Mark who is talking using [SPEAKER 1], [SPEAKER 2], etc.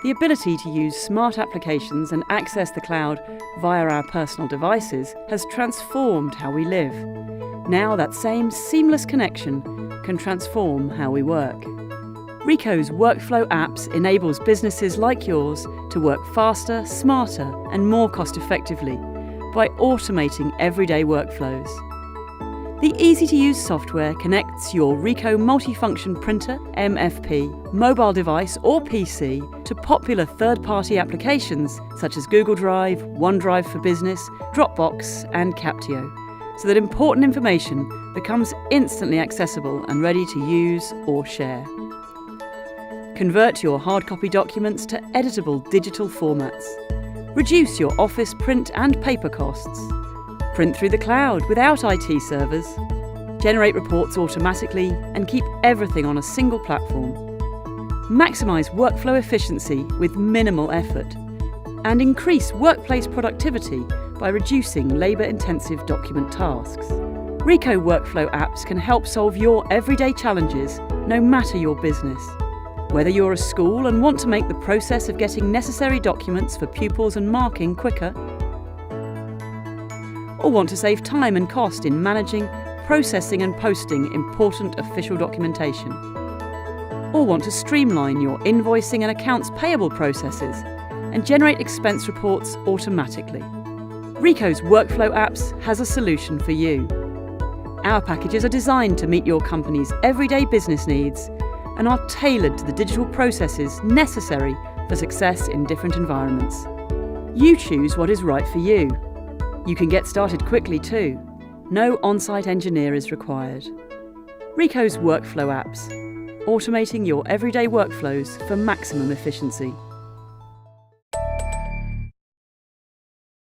[SPEAKER 1] The ability to use smart applications and access the cloud via our personal devices has transformed how we live. Now that same seamless connection can transform how we work. Ricoh's workflow apps enables businesses like yours to work faster, smarter and more cost-effectively by automating everyday workflows. The easy-to-use software connects your Ricoh multifunction printer, MFP, mobile device or PC to popular third-party applications such as Google Drive, OneDrive for Business, Dropbox and Captio, so that important information becomes instantly accessible and ready to use or share. Convert your hard copy documents to editable digital formats. Reduce your office print and paper costs. Print through the cloud without IT servers. Generate reports automatically and keep everything on a single platform. Maximise workflow efficiency with minimal effort. And increase workplace productivity by reducing labour-intensive document tasks. Ricoh workflow apps can help solve your everyday challenges, no matter your business. Whether you're a school and want to make the process of getting necessary documents for pupils and marking quicker, or want to save time and cost in managing, processing and posting important official documentation, or want to streamline your invoicing and accounts payable processes and generate expense reports automatically. Ricoh's workflow apps has a solution for you. Our packages are designed to meet your company's everyday business needs and are tailored to the digital processes necessary for success in different environments. You choose what is right for you. You can get started quickly too. No on-site engineer is required. Ricoh's workflow apps, automating your everyday workflows for maximum efficiency.